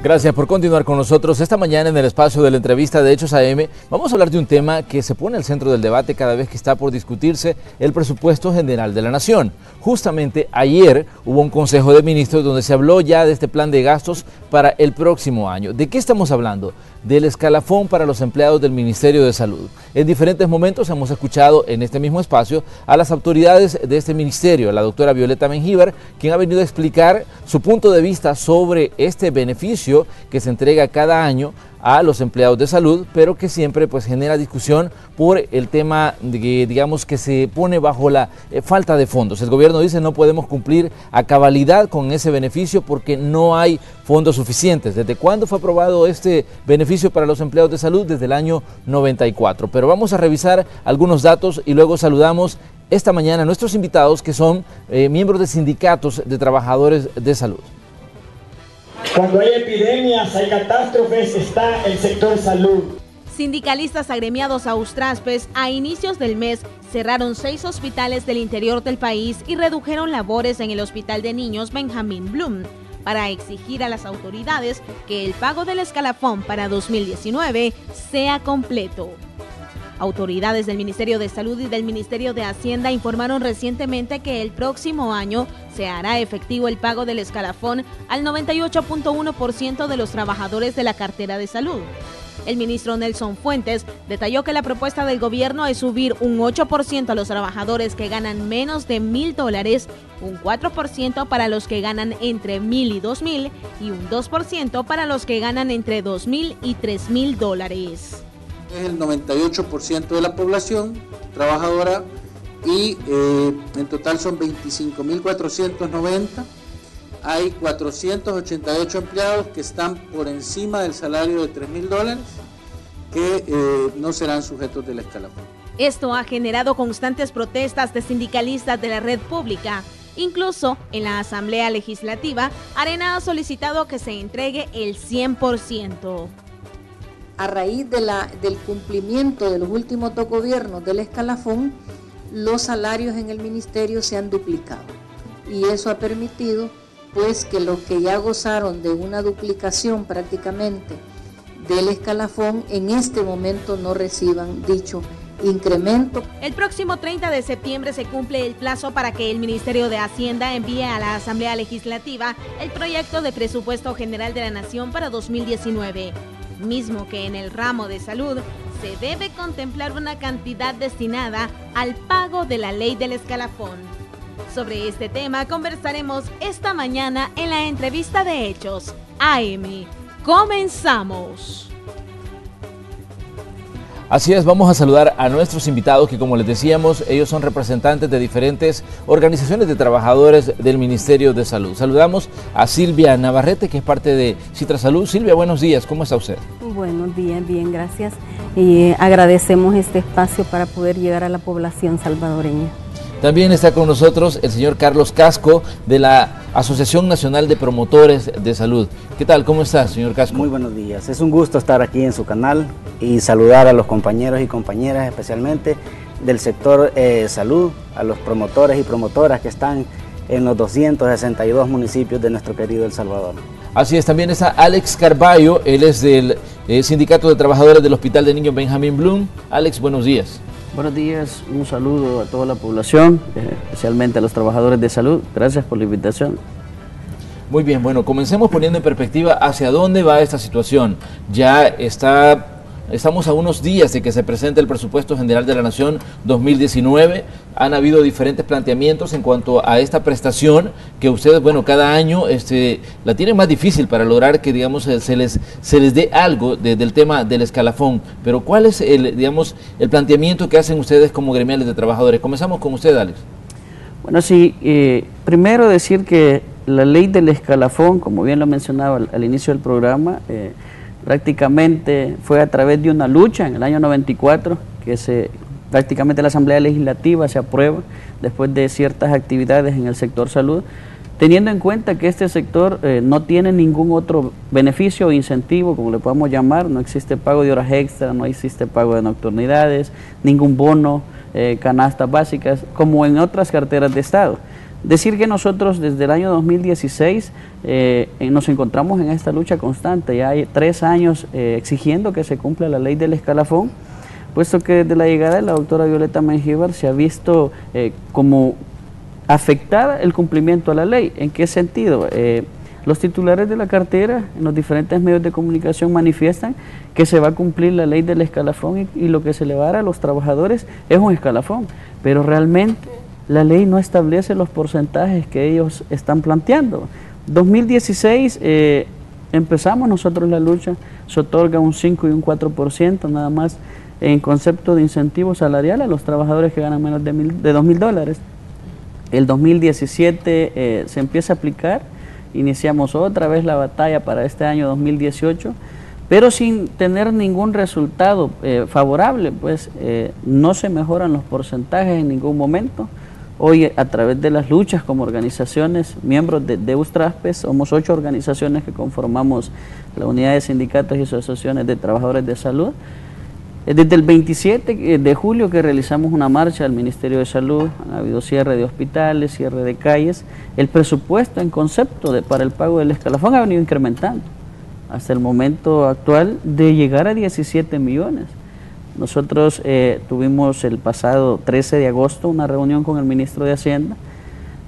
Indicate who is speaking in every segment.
Speaker 1: Gracias por continuar con nosotros. Esta mañana en el espacio de la entrevista de Hechos AM vamos a hablar de un tema que se pone al centro del debate cada vez que está por discutirse el presupuesto general de la Nación. Justamente ayer hubo un Consejo de Ministros donde se habló ya de este plan de gastos para el próximo año. ¿De qué estamos hablando? Del escalafón para los empleados del Ministerio de Salud. En diferentes momentos hemos escuchado en este mismo espacio a las autoridades de este ministerio, la doctora Violeta Mengíbar, quien ha venido a explicar su punto de vista sobre este beneficio que se entrega cada año a los empleados de salud, pero que siempre pues genera discusión por el tema de que, digamos, que se pone bajo la falta de fondos. El gobierno dice no podemos cumplir a cabalidad con ese beneficio porque no hay fondos suficientes. ¿Desde cuándo fue aprobado este beneficio para los empleados de salud? Desde el año 94. Pero vamos a revisar algunos datos y luego saludamos esta mañana a nuestros invitados que son miembros de sindicatos de trabajadores de salud.
Speaker 2: Cuando hay epidemias, hay catástrofes, está el sector salud.
Speaker 3: Sindicalistas agremiados a Austraspes a inicios del mes cerraron 6 hospitales del interior del país y redujeron labores en el Hospital de Niños Benjamín Bloom para exigir a las autoridades que el pago del escalafón para 2019 sea completo. Autoridades del Ministerio de Salud y del Ministerio de Hacienda informaron recientemente que el próximo año se hará efectivo el pago del escalafón al 98.1% de los trabajadores de la cartera de salud. El ministro Nelson Fuentes detalló que la propuesta del gobierno es subir un 8% a los trabajadores que ganan menos de $1,000, un 4% para los que ganan entre $1,000 y $2,000 y un 2% para los que ganan entre $2,000 y $3,000.
Speaker 4: Es el 98% de la población trabajadora y en total son 25.490. Hay 488 empleados que están por encima del salario de $3,000 que no serán sujetos del escalafón.
Speaker 3: Esto ha generado constantes protestas de sindicalistas de la red pública. Incluso en la Asamblea Legislativa, Arena ha solicitado que se entregue el 100%.
Speaker 5: A raíz del cumplimiento de los últimos 2 gobiernos del escalafón, los salarios en el ministerio se han duplicado. Y eso ha permitido pues que los que ya gozaron de una duplicación prácticamente del escalafón, en este momento no reciban dicho incremento.
Speaker 3: El próximo 30 de septiembre se cumple el plazo para que el Ministerio de Hacienda envíe a la Asamblea Legislativa el proyecto de presupuesto general de la Nación para 2019. Mismo que en el ramo de salud se debe contemplar una cantidad destinada al pago de la ley del escalafón. Sobre este tema conversaremos esta mañana en la entrevista de Hechos AM. ¡Comenzamos!
Speaker 1: Así es, vamos a saludar a nuestros invitados que, como les decíamos, ellos son representantes de diferentes organizaciones de trabajadores del Ministerio de Salud. Saludamos a Silvia Navarrete, que es parte de Citra Salud. Silvia, buenos días, ¿cómo está usted?
Speaker 6: Buenos días, bien, gracias. Y agradecemos este espacio para poder llegar a la población salvadoreña.
Speaker 1: También está con nosotros el señor Carlos Casco, de la Asociación Nacional de Promotores de Salud. ¿Qué tal? ¿Cómo está, señor Casco?
Speaker 7: Muy buenos días. Es un gusto estar aquí en su canal y saludar a los compañeros y compañeras, especialmente del sector salud, a los promotores y promotoras que están en los 262 municipios de nuestro querido El Salvador.
Speaker 1: Así es, también está Alex Carballo, él es del Sindicato de Trabajadores del Hospital de Niños Benjamín Bloom. Alex, buenos días.
Speaker 8: Buenos días, un saludo a toda la población, especialmente a los trabajadores de salud. Gracias por la invitación.
Speaker 1: Muy bien, bueno, comencemos poniendo en perspectiva hacia dónde va esta situación. Estamos a unos días de que se presente el presupuesto general de la Nación 2019. Han habido diferentes planteamientos en cuanto a esta prestación que ustedes, bueno, cada año la tienen más difícil para lograr que, digamos, se les dé algo del tema del escalafón. Pero ¿cuál es el planteamiento que hacen ustedes como gremiales de trabajadores? Comenzamos con usted, Alex.
Speaker 8: Bueno, sí, primero decir que la ley del escalafón, como bien lo mencionaba al inicio del programa, prácticamente fue a través de una lucha en el año 94 que prácticamente la Asamblea Legislativa se aprueba después de ciertas actividades en el sector salud, teniendo en cuenta que este sector no tiene ningún otro beneficio o incentivo, como le podamos llamar. No existe pago de horas extra, no existe pago de nocturnidades, ningún bono, canastas básicas, como en otras carteras de Estado. Decir que nosotros desde el año 2016 nos encontramos en esta lucha constante, ya hay 3 años exigiendo que se cumpla la ley del escalafón, puesto que desde la llegada de la doctora Violeta Mengíbar se ha visto como afectada el cumplimiento a la ley. ¿En qué sentido? Los titulares de la cartera en los diferentes medios de comunicación manifiestan que se va a cumplir la ley del escalafón y lo que se le va a dar a los trabajadores es un escalafón, pero realmente la ley no establece los porcentajes que ellos están planteando. 2016 empezamos nosotros la lucha, se otorga un 5 y un 4% nada más en concepto de incentivo salarial a los trabajadores que ganan menos de $2,000. El 2017 se empieza a aplicar, iniciamos otra vez la batalla para este año 2018, pero sin tener ningún resultado favorable, pues no se mejoran los porcentajes en ningún momento. Hoy, a través de las luchas como organizaciones, miembros de USTRASPES, somos 8 organizaciones que conformamos la unidad de sindicatos y asociaciones de trabajadores de salud. Desde el 27 de julio que realizamos una marcha al Ministerio de Salud, ha habido cierre de hospitales, cierre de calles. El presupuesto en concepto para el pago del escalafón ha venido incrementando hasta el momento actual de llegar a 17 millones. Nosotros tuvimos el pasado 13 de agosto una reunión con el ministro de Hacienda,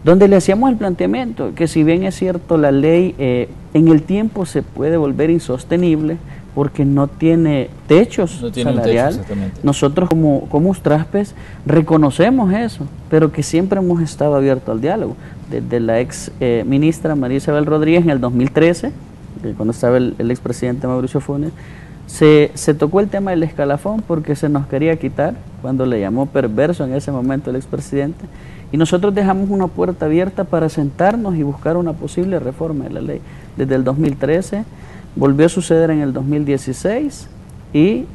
Speaker 8: donde le hacíamos el planteamiento que si bien es cierto la ley en el tiempo se puede volver insostenible, porque no tiene techos salarial. Nosotros como USTRASPES reconocemos eso, pero que siempre hemos estado abiertos al diálogo. Desde la ex ministra María Isabel Rodríguez en el 2013, cuando estaba el expresidente Mauricio Funes, se tocó el tema del escalafón porque se nos quería quitar, cuando le llamó perverso en ese momento el expresidente, y nosotros dejamos una puerta abierta para sentarnos y buscar una posible reforma de la ley. Desde el 2013, volvió a suceder en el 2016 y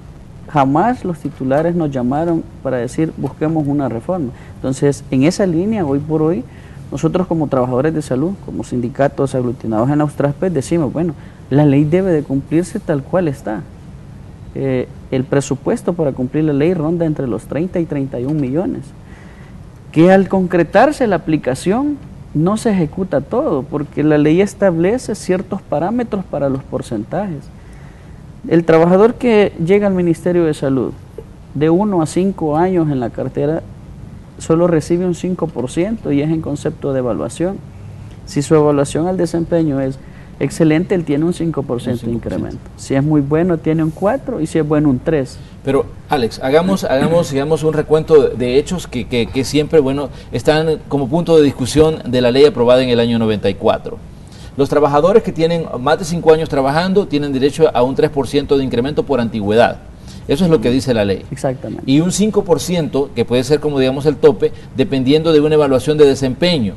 Speaker 8: jamás los titulares nos llamaron para decir busquemos una reforma. Entonces, en esa línea, hoy por hoy, nosotros como trabajadores de salud, como sindicatos aglutinados en USTRASPES, decimos, bueno, la ley debe de cumplirse tal cual está. El presupuesto para cumplir la ley ronda entre los 30 y 31 millones, que al concretarse la aplicación no se ejecuta todo, porque la ley establece ciertos parámetros para los porcentajes. El trabajador que llega al Ministerio de Salud de 1 a 5 años en la cartera solo recibe un 5% y es en concepto de evaluación. Si su evaluación al desempeño es excelente, él tiene un 5% de incremento. Si es muy bueno, tiene un 4% y si es bueno, un 3%.
Speaker 1: Pero, Alex, hagamos digamos, un recuento de hechos que siempre, bueno, están como punto de discusión de la ley aprobada en el año 94. Los trabajadores que tienen más de 5 años trabajando tienen derecho a un 3% de incremento por antigüedad. Eso es lo que dice la ley.
Speaker 8: Exactamente.
Speaker 1: Y un 5%, que puede ser como digamos el tope, dependiendo de una evaluación de desempeño.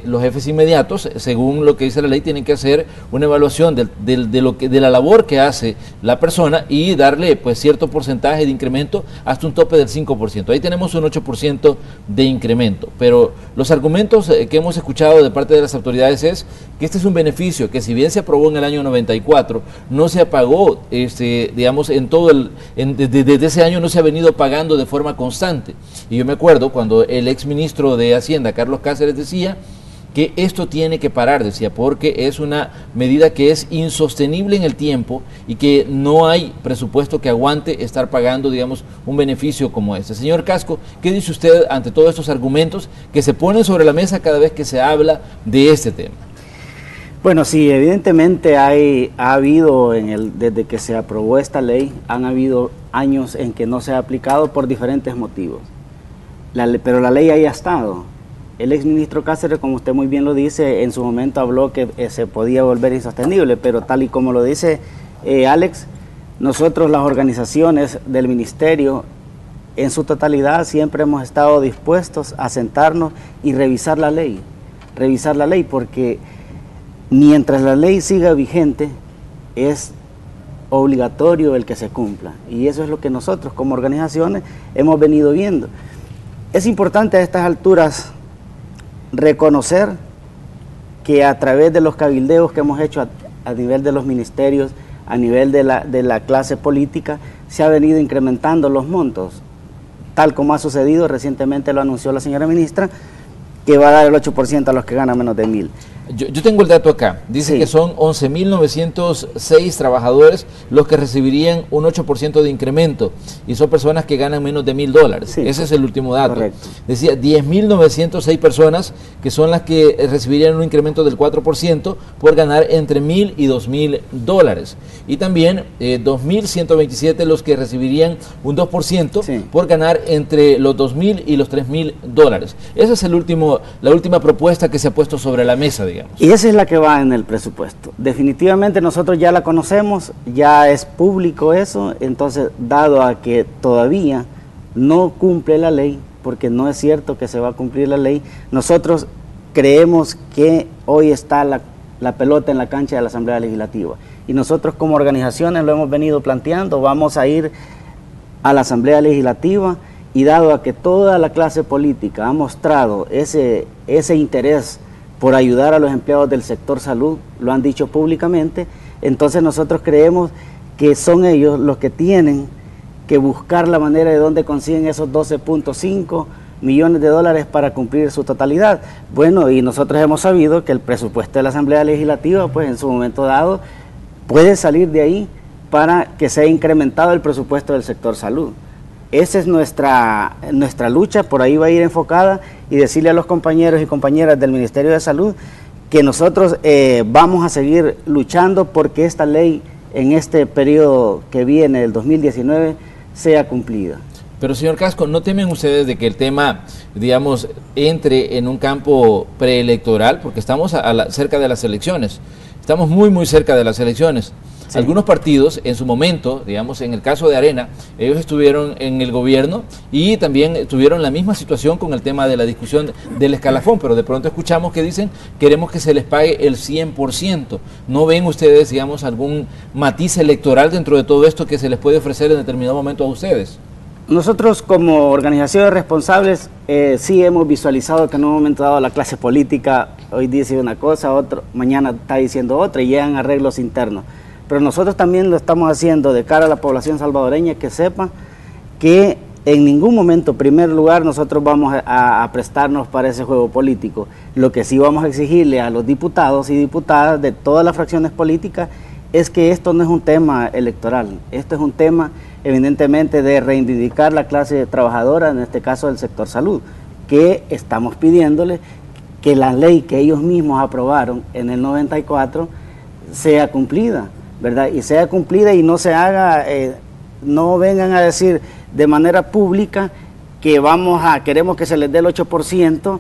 Speaker 1: Los jefes inmediatos, según lo que dice la ley, tienen que hacer una evaluación de la labor que hace la persona y darle pues cierto porcentaje de incremento hasta un tope del 5%. Ahí tenemos un 8% de incremento. Pero los argumentos que hemos escuchado de parte de las autoridades es que este es un beneficio que, si bien se aprobó en el año 94, no se apagó, digamos, desde ese año no se ha venido pagando de forma constante. Y yo me acuerdo cuando el ex ministro de Hacienda, Carlos Cáceres, decía que esto tiene que parar, decía, porque es una medida que es insostenible en el tiempo y que no hay presupuesto que aguante estar pagando, digamos, un beneficio como este. Señor Casco, ¿qué dice usted ante todos estos argumentos que se ponen sobre la mesa cada vez que se habla de este tema?
Speaker 7: Bueno, sí, evidentemente ha habido, desde que se aprobó esta ley, han habido años en que no se ha aplicado por diferentes motivos. Pero la ley ahí ha estado. El exministro Cáceres, como usted muy bien lo dice, en su momento habló que se podía volver insostenible, pero tal y como lo dice Alex, nosotros, las organizaciones del ministerio, en su totalidad siempre hemos estado dispuestos a sentarnos y revisar la ley, porque mientras la ley siga vigente, es obligatorio el que se cumpla, y eso es lo que nosotros como organizaciones hemos venido viendo. Es importante a estas alturas reconocer que a través de los cabildeos que hemos hecho a nivel de los ministerios, a nivel de la clase política, se ha venido incrementando los montos, tal como ha sucedido, recientemente lo anunció la señora ministra, que va a dar el 8% a los que ganan menos de 1,000.
Speaker 1: Yo tengo el dato acá, dice
Speaker 7: Sí.
Speaker 1: que son 11.906 trabajadores los que recibirían un 8% de incremento y son personas que ganan menos de $1,000.
Speaker 7: Sí.
Speaker 1: Ese es el último dato.
Speaker 7: Correcto.
Speaker 1: Decía 10.906 personas que son las que recibirían un incremento del 4% por ganar entre $1,000 y $2,000. Y también 2.127 los que recibirían un 2%
Speaker 7: Sí.
Speaker 1: por ganar entre los $2,000 y los $3,000. Esa es la última propuesta que se ha puesto sobre la mesa, digamos.
Speaker 7: Y esa es la que va en el presupuesto. Definitivamente nosotros ya la conocemos, ya es público eso, entonces dado a que todavía no cumple la ley, porque no es cierto que se va a cumplir la ley, nosotros creemos que hoy está la pelota en la cancha de la Asamblea Legislativa. Y nosotros como organizaciones lo hemos venido planteando, vamos a ir a la Asamblea Legislativa y dado a que toda la clase política ha mostrado ese interés por ayudar a los empleados del sector salud, lo han dicho públicamente, entonces nosotros creemos que son ellos los que tienen que buscar la manera de dónde consiguen esos 12.5 millones de dólares para cumplir su totalidad. Bueno, y nosotros hemos sabido que el presupuesto de la Asamblea Legislativa, pues en su momento dado, puede salir de ahí para que sea incrementado el presupuesto del sector salud. Esa es nuestra lucha, por ahí va a ir enfocada, y decirle a los compañeros y compañeras del Ministerio de Salud que nosotros vamos a seguir luchando porque esta ley en este periodo que viene, el 2019, sea cumplida.
Speaker 1: Pero señor Casco, ¿no temen ustedes de que el tema, digamos, entre en un campo preelectoral? Porque estamos cerca de las elecciones, estamos muy cerca de las elecciones. Sí. Algunos partidos en su momento, digamos en el caso de Arena, ellos estuvieron en el gobierno y también tuvieron la misma situación con el tema de la discusión del escalafón, pero de pronto escuchamos que dicen queremos que se les pague el 100%. ¿No ven ustedes, digamos, algún matiz electoral dentro de todo esto que se les puede ofrecer en determinado momento a ustedes?
Speaker 7: Nosotros como organizaciones responsables sí hemos visualizado que en un momento dado la clase política hoy dice una cosa, mañana está diciendo otra y llegan arreglos internos. Pero nosotros también lo estamos haciendo de cara a la población salvadoreña, que sepa que en ningún momento, en primer lugar, nosotros vamos a prestarnos para ese juego político. Lo que sí vamos a exigirle a los diputados y diputadas de todas las fracciones políticas es que esto no es un tema electoral, esto es un tema evidentemente de reivindicar la clase trabajadora, en este caso del sector salud, que estamos pidiéndole que la ley que ellos mismos aprobaron en el 94 sea cumplida, ¿verdad? Y sea cumplida y no se haga, no vengan a decir de manera pública que queremos que se les dé el 8%,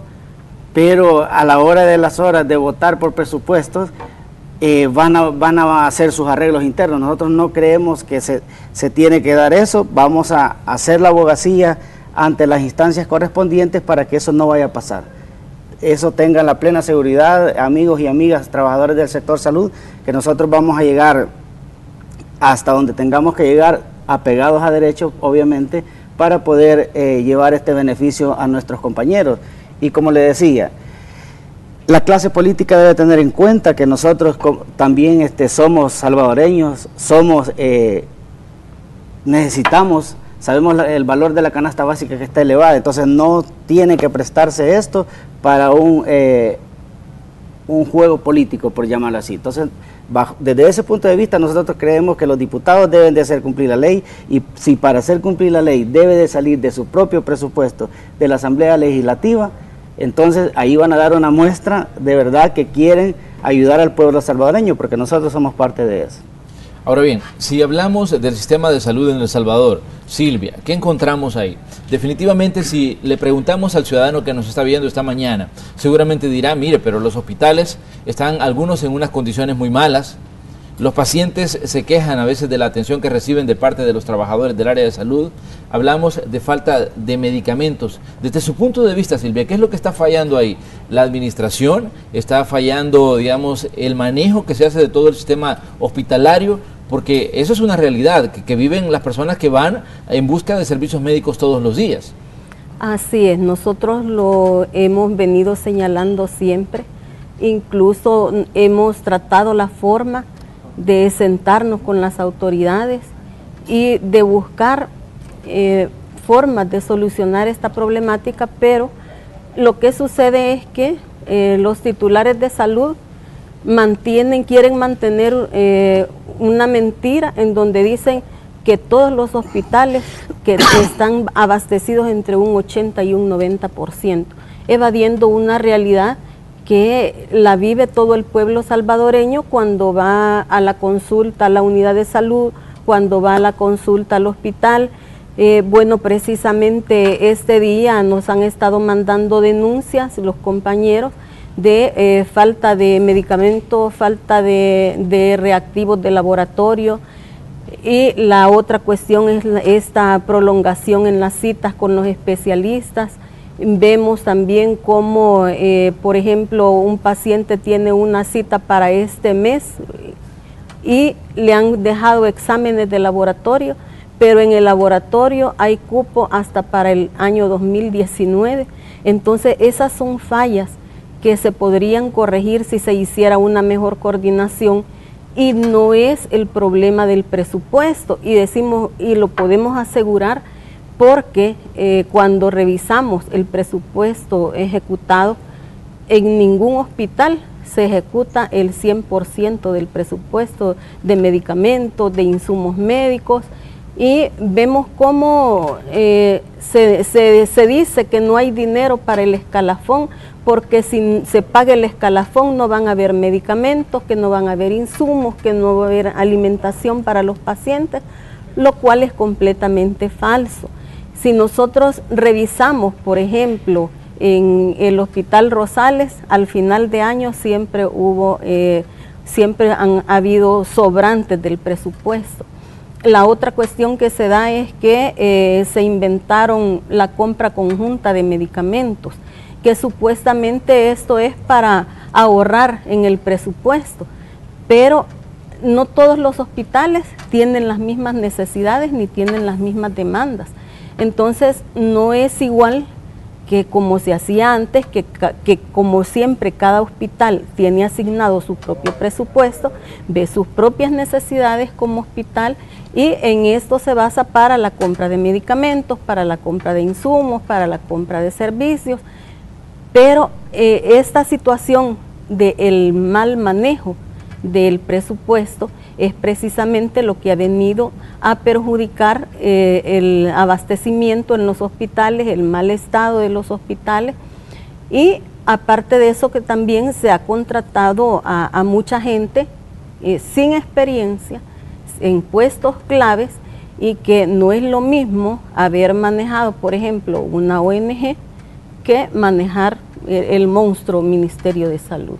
Speaker 7: pero a la hora de las horas de votar por presupuestos van a hacer sus arreglos internos. Nosotros no creemos que se tiene que dar eso, vamos a hacer la abogacía ante las instancias correspondientes para que eso no vaya a pasar. Eso tengan la plena seguridad, amigos y amigas, trabajadores del sector salud, que nosotros vamos a llegar hasta donde tengamos que llegar, apegados a derecho, obviamente, para poder llevar este beneficio a nuestros compañeros. Y como le decía, la clase política debe tener en cuenta que nosotros también somos salvadoreños, necesitamos, sabemos el valor de la canasta básica que está elevada, entonces no tiene que prestarse esto para un juego político, por llamarlo así. Entonces, desde ese punto de vista, nosotros creemos que los diputados deben de hacer cumplir la ley, y si para hacer cumplir la ley debe de salir de su propio presupuesto de la Asamblea Legislativa, entonces ahí van a dar una muestra de verdad que quieren ayudar al pueblo salvadoreño, porque nosotros somos parte de eso.
Speaker 1: Ahora bien, si hablamos del sistema de salud en El Salvador, Silvia, ¿qué encontramos ahí? Definitivamente, si le preguntamos al ciudadano que nos está viendo esta mañana, seguramente dirá, mire, pero los hospitales están algunos en unas condiciones muy malas, los pacientes se quejan a veces de la atención que reciben de parte de los trabajadores del área de salud, hablamos de falta de medicamentos. Desde su punto de vista, Silvia, ¿qué es lo que está fallando ahí? ¿La administración? ¿Está fallando, digamos, el manejo que se hace de todo el sistema hospitalario? Porque eso es una realidad que viven las personas que van en busca de servicios médicos todos los días.
Speaker 6: Así es, nosotros lo hemos venido señalando siempre, incluso hemos tratado la forma de sentarnos con las autoridades y de buscar formas de solucionar esta problemática, pero lo que sucede es que los titulares de salud quieren mantener una mentira en donde dicen que todos los hospitales que están abastecidos entre un 80 y un 90%, evadiendo una realidad que la vive todo el pueblo salvadoreño cuando va a la consulta a la unidad de salud, cuando va a la consulta al hospital. Bueno, precisamente este día nos han estado mandando denuncias los compañeros de falta de medicamentos, falta de reactivos de laboratorio, y la otra cuestión es esta prolongación en las citas con los especialistas. Vemos también cómo, por ejemplo, un paciente tiene una cita para este mes y le han dejado exámenes de laboratorio, pero en el laboratorio hay cupo hasta para el año 2019. Entonces esas son fallas que se podrían corregir si se hiciera una mejor coordinación, y no es el problema del presupuesto, y decimos, y lo podemos asegurar porque cuando revisamos el presupuesto ejecutado, en ningún hospital se ejecuta el 100% del presupuesto de medicamentos, de insumos médicos, y vemos cómo se dice que no hay dinero para el escalafón, porque si se paga el escalafón no van a haber medicamentos, que no van a haber insumos, que no va a haber alimentación para los pacientes, lo cual es completamente falso. Si nosotros revisamos, por ejemplo, en el Hospital Rosales, al final de año siempre han habido sobrantes del presupuesto. La otra cuestión que se da es que se inventaron la compra conjunta de medicamentos, que supuestamente esto es para ahorrar en el presupuesto, pero no todos los hospitales tienen las mismas necesidades ni tienen las mismas demandas. Entonces no es igual que como se hacía antes, que como siempre cada hospital tiene asignado su propio presupuesto, ve sus propias necesidades como hospital, y en esto se basa para la compra de medicamentos, para la compra de insumos, para la compra de servicios. Pero esta situación del mal manejo del presupuesto es precisamente lo que ha venido a perjudicar el abastecimiento en los hospitales, el mal estado de los hospitales, y aparte de eso que también se ha contratado a mucha gente sin experiencia en puestos claves, y que no es lo mismo haber manejado, por ejemplo, una ONG que manejar el monstruo Ministerio de Salud.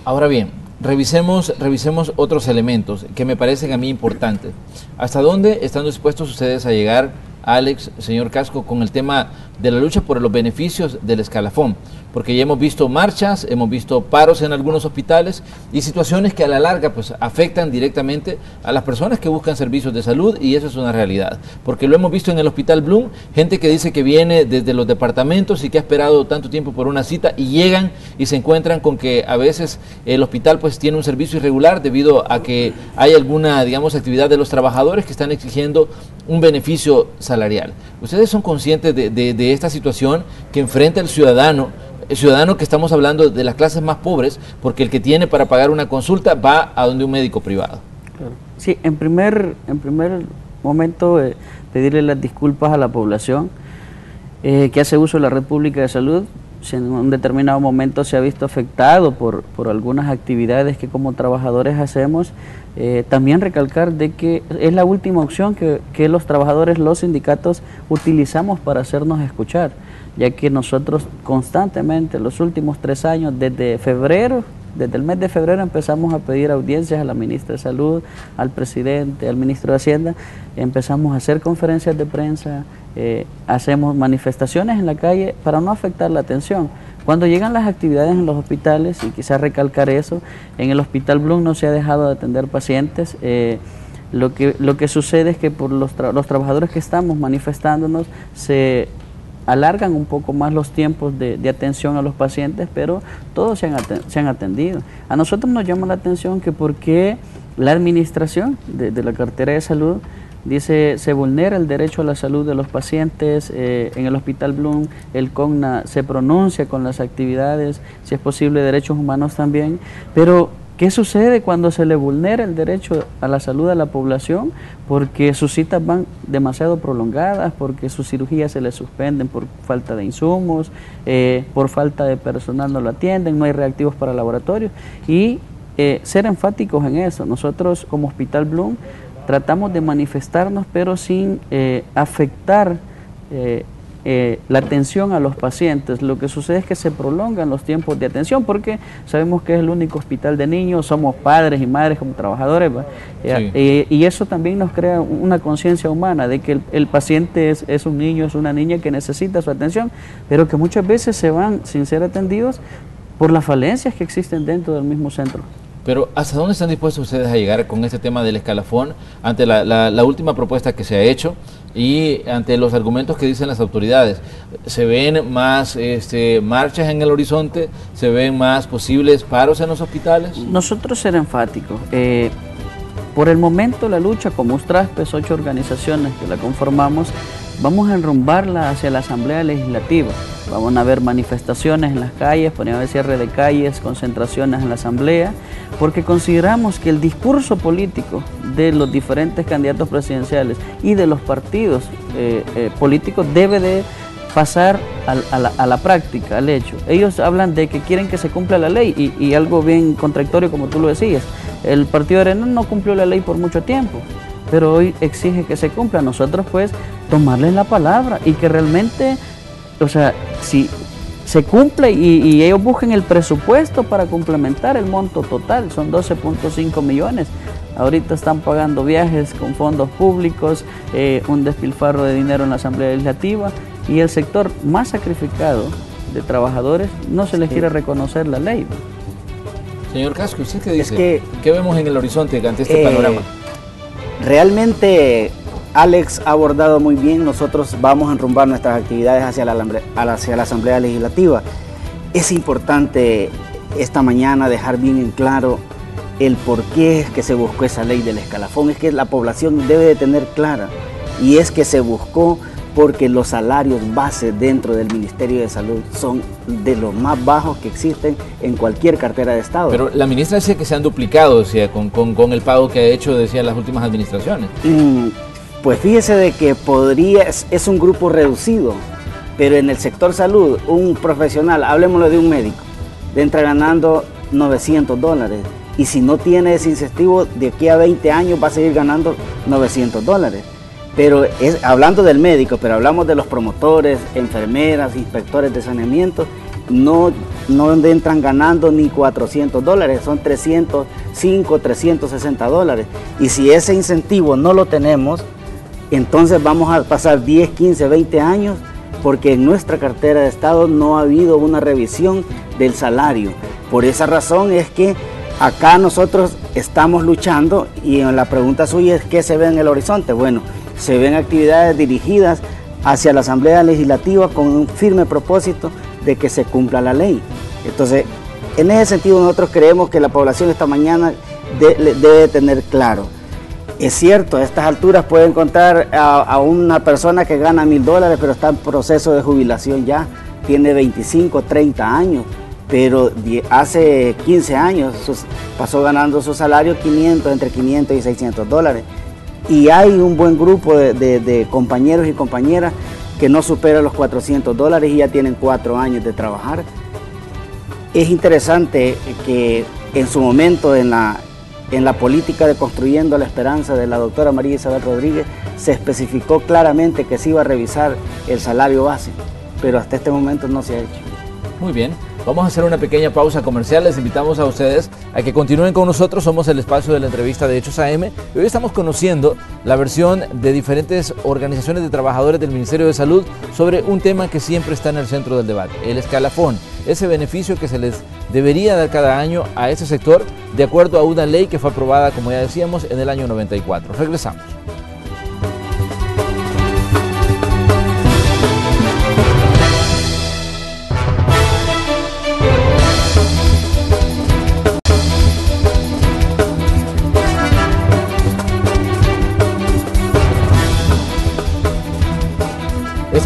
Speaker 1: Ahora bien, revisemos otros elementos que me parecen a mí importantes. ¿Hasta dónde están dispuestos ustedes a llegar, Alex, señor Casco, con el tema de la lucha por los beneficios del escalafón? Porque ya hemos visto marchas, hemos visto paros en algunos hospitales y situaciones que a la larga pues afectan directamente a las personas que buscan servicios de salud, y eso es una realidad. Porque lo hemos visto en el Hospital Bloom, gente que dice que viene desde los departamentos y que ha esperado tanto tiempo por una cita, y llegan y se encuentran con que a veces el hospital pues tiene un servicio irregular debido a que hay alguna, digamos, actividad de los trabajadores que están exigiendo un beneficio salarial. ¿Ustedes son conscientes de esta situación que enfrenta el ciudadano que estamos hablando de las clases más pobres, porque el que tiene para pagar una consulta va a donde un médico privado?
Speaker 8: Claro. Sí, en primer momento pedirle las disculpas a la población que hace uso de la red pública de salud. Si en un determinado momento se ha visto afectado por algunas actividades que como trabajadores hacemos, también recalcar de que es la última opción que los trabajadores, los sindicatos utilizamos para hacernos escuchar, ya que nosotros constantemente los últimos 3 años, desde el mes de febrero empezamos a pedir audiencias a la ministra de Salud, al presidente, al ministro de Hacienda, empezamos a hacer conferencias de prensa, hacemos manifestaciones en la calle para no afectar la atención. Cuando llegan las actividades en los hospitales, y quizás recalcar eso, en el Hospital Bloom no se ha dejado de atender pacientes. Lo que sucede es que por los trabajadores que estamos manifestándonos se alargan un poco más los tiempos de atención a los pacientes, pero todos se han atendido. A nosotros nos llama la atención que por qué la administración de la cartera de salud dice, se vulnera el derecho a la salud de los pacientes. En el Hospital Bloom, el CONNA se pronuncia con las actividades, si es posible, derechos humanos también, pero ¿qué sucede cuando se le vulnera el derecho a la salud a la población? Porque sus citas van demasiado prolongadas, porque sus cirugías se les suspenden por falta de insumos, por falta de personal no lo atienden, no hay reactivos para laboratorios, y ser enfáticos en eso. Nosotros como Hospital Bloom tratamos de manifestarnos, pero sin afectar la atención a los pacientes. Lo que sucede es que se prolongan los tiempos de atención porque sabemos que es el único hospital de niños, somos padres y madres como trabajadores, y eso también nos crea una conciencia humana de que el paciente es un niño, es una niña que necesita su atención, pero que muchas veces se van sin ser atendidos por las falencias que existen dentro del mismo centro.
Speaker 1: Pero ¿hasta dónde están dispuestos ustedes a llegar con este tema del escalafón ante la última propuesta que se ha hecho y ante los argumentos que dicen las autoridades? ¿Se ven más marchas en el horizonte? ¿Se ven más posibles paros en los hospitales?
Speaker 8: Nosotros ser enfáticos. Por el momento la lucha como USTRASPES, 8 organizaciones que la conformamos, vamos a enrumbarla hacia la Asamblea Legislativa. Vamos a ver manifestaciones en las calles, podría haber cierre de calles, concentraciones en la Asamblea, porque consideramos que el discurso político de los diferentes candidatos presidenciales y de los partidos políticos debe de pasar a la práctica, al hecho. Ellos hablan de que quieren que se cumpla la ley y algo bien contradictorio como tú lo decías. El Partido Arena no cumplió la ley por mucho tiempo, pero hoy exige que se cumpla. Nosotros pues tomarles la palabra y que realmente, o sea, si se cumple y ellos busquen el presupuesto para complementar el monto total, son 12.5 millones. Ahorita están pagando viajes con fondos públicos, un despilfarro de dinero en la Asamblea Legislativa y el sector más sacrificado de trabajadores no se les quiere reconocer la ley.
Speaker 1: Señor Casco, ¿usted qué dice? ¿Qué vemos en el horizonte ante este panorama?
Speaker 7: Realmente Alex ha abordado muy bien. Nosotros vamos a enrumbar nuestras actividades hacia la Asamblea Legislativa. Es importante esta mañana dejar bien en claro el por qué es que se buscó esa ley del escalafón. Es que la población debe de tener clara, y es que se buscó porque los salarios base dentro del Ministerio de Salud son de los más bajos que existen en cualquier cartera de Estado.
Speaker 1: Pero la ministra decía que se han duplicado, decía, con el pago que ha hecho, decía, las últimas administraciones.
Speaker 7: Pues fíjese de que es un grupo reducido, pero en el sector salud, un profesional, hablemoslo de un médico, entra ganando $900, y si no tiene ese incentivo, de aquí a 20 años va a seguir ganando $900. Pero hablando del médico, pero hablamos de los promotores, enfermeras, inspectores de saneamiento, no entran ganando ni $400, son $305, $360. Y si ese incentivo no lo tenemos, entonces vamos a pasar 10, 15, 20 años, porque en nuestra cartera de Estado no ha habido una revisión del salario. Por esa razón es que acá nosotros estamos luchando, y en la pregunta suya es ¿qué se ve en el horizonte? Bueno, se ven actividades dirigidas hacia la Asamblea Legislativa con un firme propósito de que se cumpla la ley. Entonces, en ese sentido nosotros creemos que la población esta mañana debe tener claro. Es cierto, a estas alturas puede encontrar a una persona que gana $1000, pero está en proceso de jubilación ya, tiene 25, 30 años, pero hace 15 años pasó ganando su salario entre 500 y $600. Y hay un buen grupo de compañeros y compañeras que no supera los $400 y ya tienen 4 años de trabajar. Es interesante que en su momento en la política de Construyendo la Esperanza de la doctora María Isabel Rodríguez se especificó claramente que se iba a revisar el salario base, pero hasta este momento no se ha hecho.
Speaker 1: Muy bien. Vamos a hacer una pequeña pausa comercial. Les invitamos a ustedes a que continúen con nosotros. Somos el espacio de la entrevista de Hechos AM. Y hoy estamos conociendo la versión de diferentes organizaciones de trabajadores del Ministerio de Salud sobre un tema que siempre está en el centro del debate, el escalafón, ese beneficio que se les debería dar cada año a ese sector de acuerdo a una ley que fue aprobada, como ya decíamos, en el año 94. Regresamos.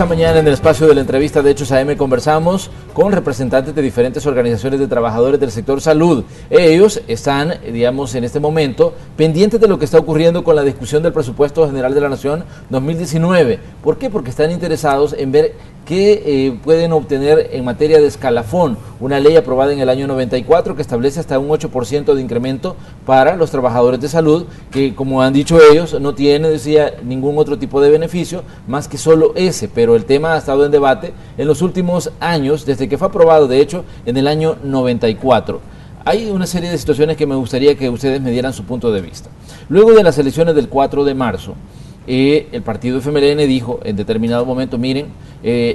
Speaker 1: Esta mañana en el espacio de la entrevista de Hechos AM conversamos con representantes de diferentes organizaciones de trabajadores del sector salud. Ellos están, digamos, en este momento pendientes de lo que está ocurriendo con la discusión del presupuesto general de la Nación 2019. ¿Por qué? Porque están interesados en ver qué pueden obtener en materia de escalafón, una ley aprobada en el año 94 que establece hasta un 8% de incremento para los trabajadores de salud, que como han dicho ellos, no tiene, decía, ningún otro tipo de beneficio más que solo ese, pero el tema ha estado en debate en los últimos años, desde que fue aprobado, de hecho, en el año 94. Hay una serie de situaciones que me gustaría que ustedes me dieran su punto de vista. Luego de las elecciones del 4 de marzo, el partido FMLN dijo en determinado momento, miren,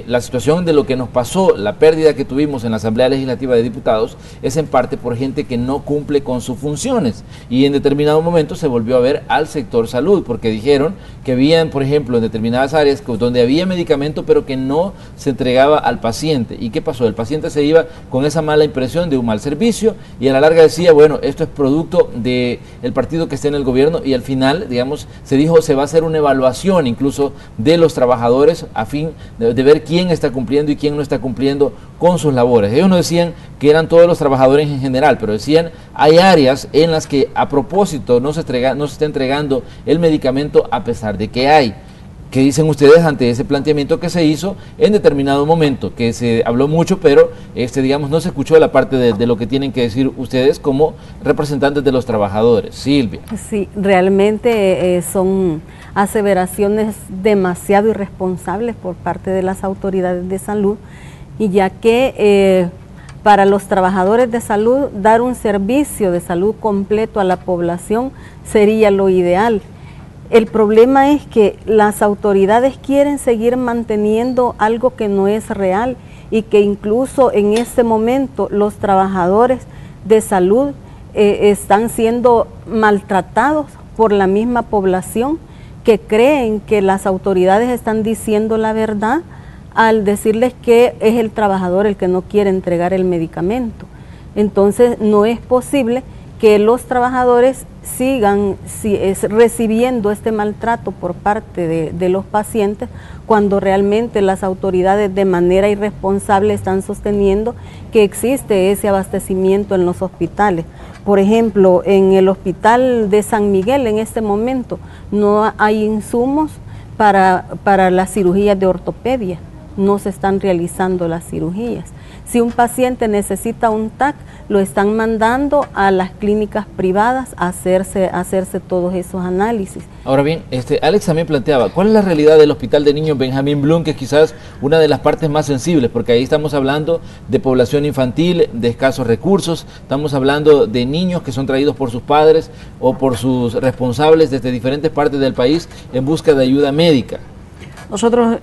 Speaker 1: la situación de lo que nos pasó, la pérdida que tuvimos en la Asamblea Legislativa de Diputados es en parte por gente que no cumple con sus funciones, y en determinado momento se volvió a ver al sector salud, porque dijeron que habían, por ejemplo, en determinadas áreas donde había medicamento pero que no se entregaba al paciente. ¿Y qué pasó? El paciente se iba con esa mala impresión de un mal servicio y a la larga decía, bueno, esto es producto del partido que esté en el gobierno, y al final, digamos, se dijo, se va a hacer una evaluación incluso de los trabajadores a fin de ver quién está cumpliendo y quién no está cumpliendo con sus labores. Ellos no decían que eran todos los trabajadores en general, pero decían hay áreas en las que a propósito no se está entregando el medicamento a pesar de que hay. ¿Qué dicen ustedes ante ese planteamiento que se hizo en determinado momento? Que se habló mucho, pero digamos, no se escuchó la parte de lo que tienen que decir ustedes como representantes de los trabajadores. Silvia.
Speaker 6: Sí, realmente son aseveraciones demasiado irresponsables por parte de las autoridades de salud, y ya que para los trabajadores de salud dar un servicio de salud completo a la población sería lo ideal. El problema es que las autoridades quieren seguir manteniendo algo que no es real, y que incluso en este momento los trabajadores de salud están siendo maltratados por la misma población, que creen que las autoridades están diciendo la verdad al decirles que es el trabajador el que no quiere entregar el medicamento. Entonces no es posible que los trabajadores sigan recibiendo este maltrato por parte de los pacientes, cuando realmente las autoridades de manera irresponsable están sosteniendo que existe ese abastecimiento en los hospitales. Por ejemplo, en el hospital de San Miguel en este momento no hay insumos para las cirugías de ortopedia, no se están realizando las cirugías. Si un paciente necesita un TAC, lo están mandando a las clínicas privadas a hacerse todos esos análisis.
Speaker 1: Ahora bien, Alex también planteaba, ¿cuál es la realidad del Hospital de Niños Benjamín Blum, que es quizás una de las partes más sensibles? Porque ahí estamos hablando de población infantil, de escasos recursos, estamos hablando de niños que son traídos por sus padres o por sus responsables desde diferentes partes del país en busca de ayuda médica.
Speaker 8: Nosotros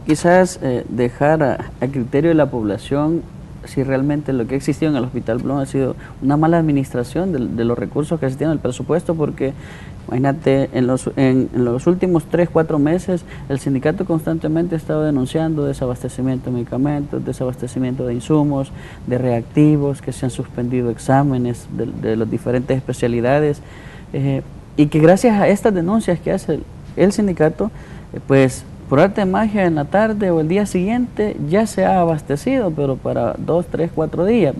Speaker 8: quizás dejar a criterio de la población si realmente lo que ha existido en el Hospital Blum ha sido una mala administración de los recursos que existían en el presupuesto, porque imagínate, en los últimos 3-4 meses el sindicato constantemente ha estado denunciando desabastecimiento de medicamentos, desabastecimiento de insumos, de reactivos, que se han suspendido exámenes de las diferentes especialidades, y que gracias a estas denuncias que hace el sindicato, pues por arte de magia en la tarde o el día siguiente ya se ha abastecido, pero para 2, 3, 4 días.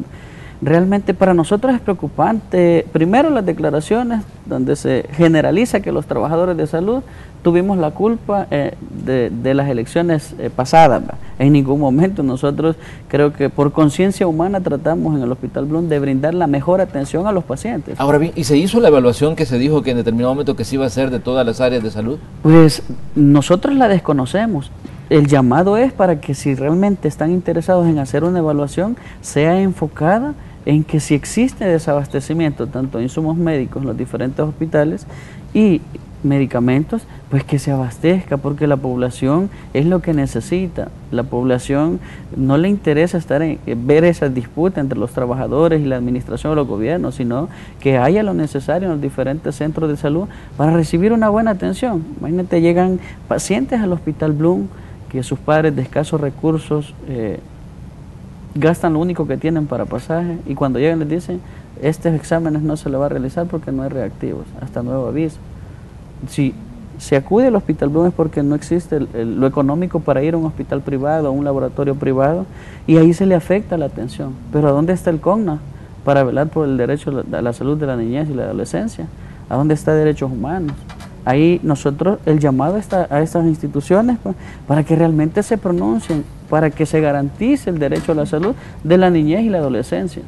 Speaker 8: Realmente para nosotros es preocupante, primero las declaraciones donde se generaliza que los trabajadores de salud tuvimos la culpa de las elecciones pasadas. En ningún momento nosotros, creo que por conciencia humana, tratamos en el Hospital Blum de brindar la mejor atención a los pacientes.
Speaker 1: Ahora bien, ¿y se hizo la evaluación que se dijo que en determinado momento que se iba a hacer de todas las áreas de salud?
Speaker 8: Pues nosotros la desconocemos. El llamado es para que, si realmente están interesados en hacer una evaluación, sea enfocada en que si existe desabastecimiento tanto de insumos médicos en los diferentes hospitales y medicamentos, pues que se abastezca, porque la población es lo que necesita. La población no le interesa ver esa disputa entre los trabajadores y la administración o los gobiernos, sino que haya lo necesario en los diferentes centros de salud para recibir una buena atención. Imagínate, llegan pacientes al Hospital Blum que sus padres de escasos recursos gastan lo único que tienen para pasaje, y cuando llegan les dicen, estos exámenes no se le va a realizar porque no hay reactivos, hasta nuevo aviso. Si se acude al Hospital Blum es porque no existe lo económico para ir a un hospital privado, a un laboratorio privado, y ahí se le afecta la atención. Pero ¿a dónde está el CONNA para velar por el derecho a la salud de la niñez y la adolescencia? ¿A dónde está Derechos Humanos? Ahí nosotros, el llamado a estas instituciones, pues, para que realmente se pronuncien, para que se garantice el derecho a la salud de la niñez y la adolescencia.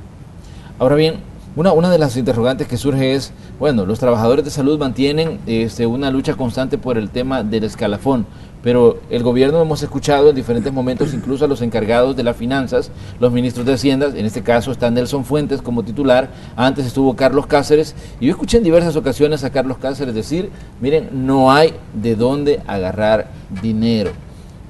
Speaker 1: Ahora bien, una de las interrogantes que surge es, bueno, los trabajadores de salud mantienen una lucha constante por el tema del escalafón, pero el gobierno hemos escuchado en diferentes momentos incluso a los encargados de las finanzas, los ministros de Hacienda, en este caso está Nelson Fuentes como titular, antes estuvo Carlos Cáceres, y yo escuché en diversas ocasiones a Carlos Cáceres decir, miren, no hay de dónde agarrar dinero.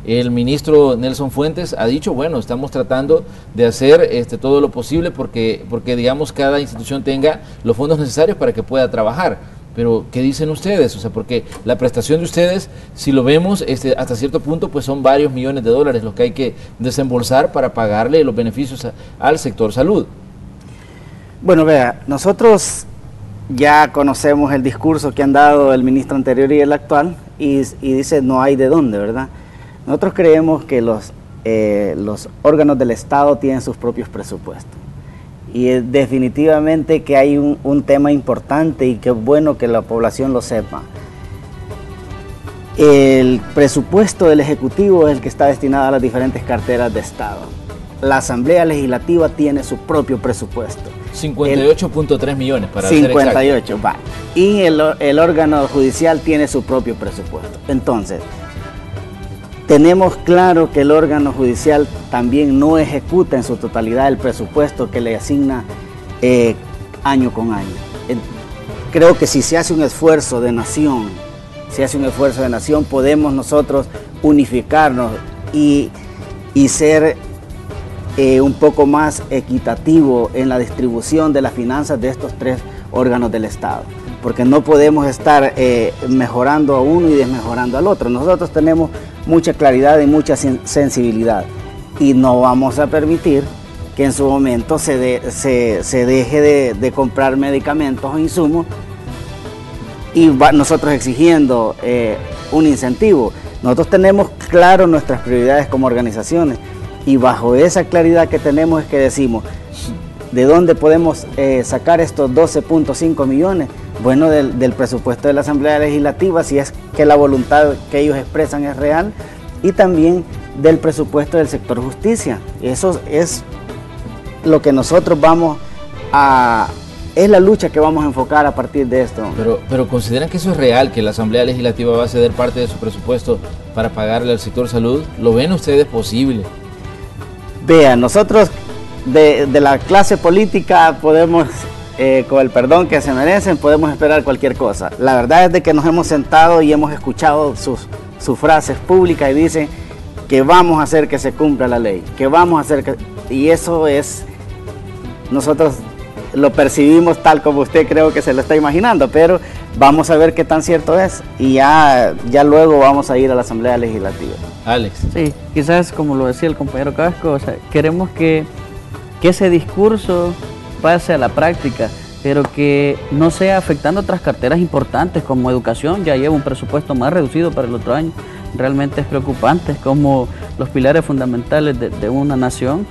Speaker 1: El ministro Nelson Fuentes ha dicho, bueno, estamos tratando de hacer todo lo posible porque digamos cada institución tenga los fondos necesarios para que pueda trabajar. Pero, ¿qué dicen ustedes? O sea, porque la prestación de ustedes, si lo vemos hasta cierto punto, pues son varios millones de dólares los que hay que desembolsar para pagarle los beneficios al sector salud.
Speaker 7: Bueno, vea, nosotros ya conocemos el discurso que han dado el ministro anterior y el actual, y dice no hay de dónde, ¿verdad? Nosotros creemos que los órganos del Estado tienen sus propios presupuestos. Y definitivamente que hay un tema importante y que es bueno que la población lo sepa. El presupuesto del Ejecutivo es el que está destinado a las diferentes carteras de Estado. La Asamblea Legislativa tiene su propio presupuesto.
Speaker 1: 58.3 millones para ser exacto.
Speaker 7: 58, va. Y el órgano judicial tiene su propio presupuesto. Entonces, tenemos claro que el órgano judicial también no ejecuta en su totalidad el presupuesto que le asigna año con año. Creo que si se hace un esfuerzo de nación, podemos nosotros unificarnos y ser un poco más equitativo en la distribución de las finanzas de estos tres órganos del Estado. Porque no podemos estar mejorando a uno y desmejorando al otro. Nosotros tenemos mucha claridad y mucha sensibilidad y no vamos a permitir que en su momento se deje de comprar medicamentos o insumos y nosotros exigiendo un incentivo. Nosotros tenemos claro nuestras prioridades como organizaciones y bajo esa claridad que tenemos es que decimos ¿de dónde podemos sacar estos 12.5 millones? Bueno, del presupuesto de la Asamblea Legislativa, si es que la voluntad que ellos expresan es real, y también del presupuesto del sector justicia. Eso es lo que nosotros es la lucha que vamos a enfocar a partir de esto.
Speaker 1: Pero ¿consideran que eso es real, que la Asamblea Legislativa va a ceder parte de su presupuesto para pagarle al sector salud? ¿Lo ven ustedes posible?
Speaker 7: Vean, nosotros de la clase política podemos, con el perdón que se merecen, podemos esperar cualquier cosa. La verdad es de que nos hemos sentado y hemos escuchado sus frases públicas y dicen que vamos a hacer que se cumpla la ley, que vamos a hacer que... Y eso es, nosotros lo percibimos tal como usted creo que se lo está imaginando, pero vamos a ver qué tan cierto es y ya luego vamos a ir a la Asamblea Legislativa.
Speaker 1: Alex.
Speaker 8: Sí, quizás como lo decía el compañero Casco, o sea, queremos que ese discurso pase a la práctica, pero que no sea afectando otras carteras importantes como educación. Ya lleva un presupuesto más reducido para el otro año. Realmente es preocupante como los pilares fundamentales de una nación,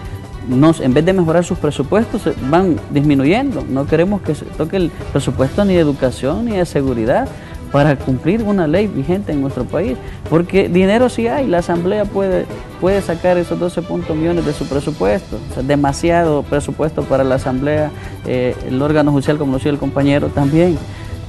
Speaker 8: en vez de mejorar sus presupuestos, van disminuyendo. No queremos que se toque el presupuesto ni de educación ni de seguridad para cumplir una ley vigente en nuestro país, porque dinero sí hay, la Asamblea puede sacar esos 12 millones de su presupuesto, o sea, demasiado presupuesto para la Asamblea, el órgano judicial, como lo decía el compañero también,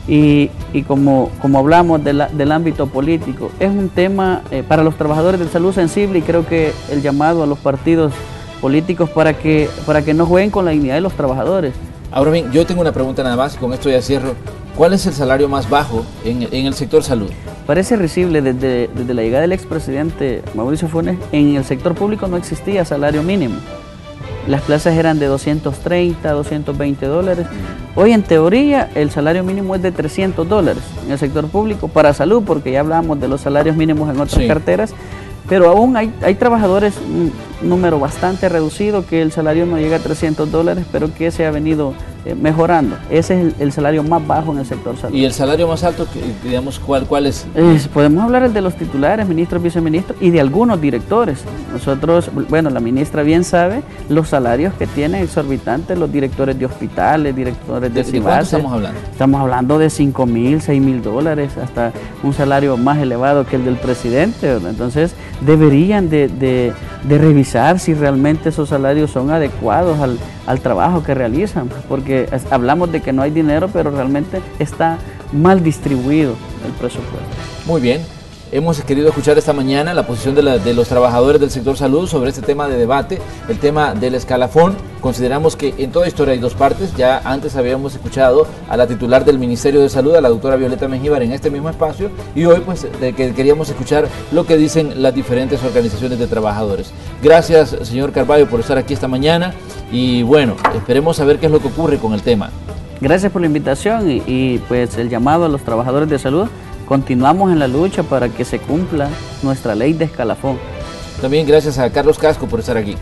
Speaker 8: y como hablamos del ámbito político, es un tema para los trabajadores de salud sensible, y creo que el llamado a los partidos políticos para que no jueguen con la dignidad de los trabajadores.
Speaker 1: Ahora bien, yo tengo una pregunta nada más y con esto ya cierro. ¿Cuál es el salario más bajo en el sector salud?
Speaker 8: Parece risible, desde la llegada del expresidente Mauricio Funes, en el sector público no existía salario mínimo. Las plazas eran de 230, 220 dólares. Hoy en teoría el salario mínimo es de 300 dólares en el sector público para salud, porque ya hablábamos de los salarios mínimos en otras carteras, pero aún hay trabajadores, un número bastante reducido, que el salario no llega a 300 dólares, pero que se ha venido mejorando. Ese es el salario más bajo en el sector salud.
Speaker 1: ¿Y el salario más alto, digamos, cuál es?
Speaker 8: Podemos hablar el de los titulares, ministros, viceministros y de algunos directores. Nosotros, bueno, la ministra bien sabe los salarios que tienen exorbitantes los directores de hospitales, directores de
Speaker 1: ¿De cuánto estamos hablando?
Speaker 8: Estamos hablando de $5,000, $6,000, hasta un salario más elevado que el del presidente, ¿verdad? Entonces deberían de revisar si realmente esos salarios son adecuados al trabajo que realizan, porque hablamos de que no hay dinero, pero realmente está mal distribuido el presupuesto.
Speaker 1: Muy bien. Hemos querido escuchar esta mañana la posición de los trabajadores del sector salud sobre este tema de debate, el tema del escalafón. Consideramos que en toda historia hay dos partes. Ya antes habíamos escuchado a la titular del Ministerio de Salud, a la doctora Violeta Mengíbar, en este mismo espacio, y hoy pues queríamos escuchar lo que dicen las diferentes organizaciones de trabajadores. Gracias, señor Carballo, por estar aquí esta mañana y bueno, esperemos saber qué es lo que ocurre con el tema.
Speaker 8: Gracias por la invitación y pues el llamado a los trabajadores de salud. Continuamos en la lucha para que se cumpla nuestra ley de escalafón.
Speaker 1: También gracias a Carlos Casco por estar aquí.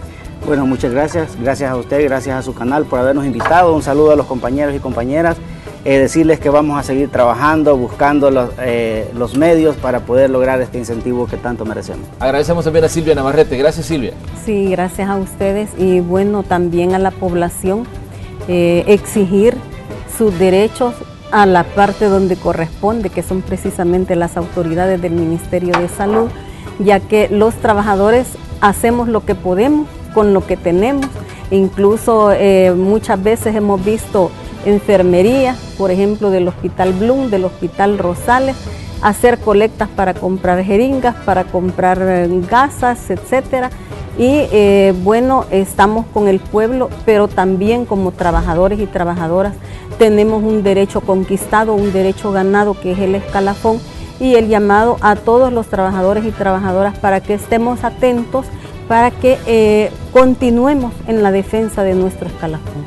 Speaker 7: Bueno, muchas gracias. Gracias a usted, gracias a su canal por habernos invitado. Un saludo a los compañeros y compañeras. Decirles que vamos a seguir trabajando, buscando los medios para poder lograr este incentivo que tanto merecemos.
Speaker 1: Agradecemos también a Silvia Navarrete. Gracias, Silvia.
Speaker 6: Sí, gracias a ustedes y bueno, también a la población exigir sus derechos a la parte donde corresponde, que son precisamente las autoridades del Ministerio de Salud, ya que los trabajadores hacemos lo que podemos con lo que tenemos. Incluso muchas veces hemos visto enfermería, por ejemplo, del Hospital Bloom, del Hospital Rosales, hacer colectas para comprar jeringas, para comprar gasas, etcétera. Y bueno, estamos con el pueblo, pero también como trabajadores y trabajadoras tenemos un derecho conquistado, un derecho ganado, que es el escalafón, y el llamado a todos los trabajadores y trabajadoras para que estemos atentos, para que continuemos en la defensa de nuestro escalafón.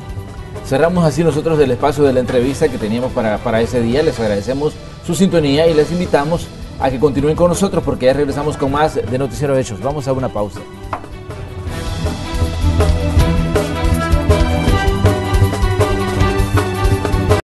Speaker 1: Cerramos así nosotros el espacio de la entrevista que teníamos para ese día. Les agradecemos su sintonía y les invitamos a que continúen con nosotros porque ya regresamos con más de Noticiero Hechos. Vamos a una pausa.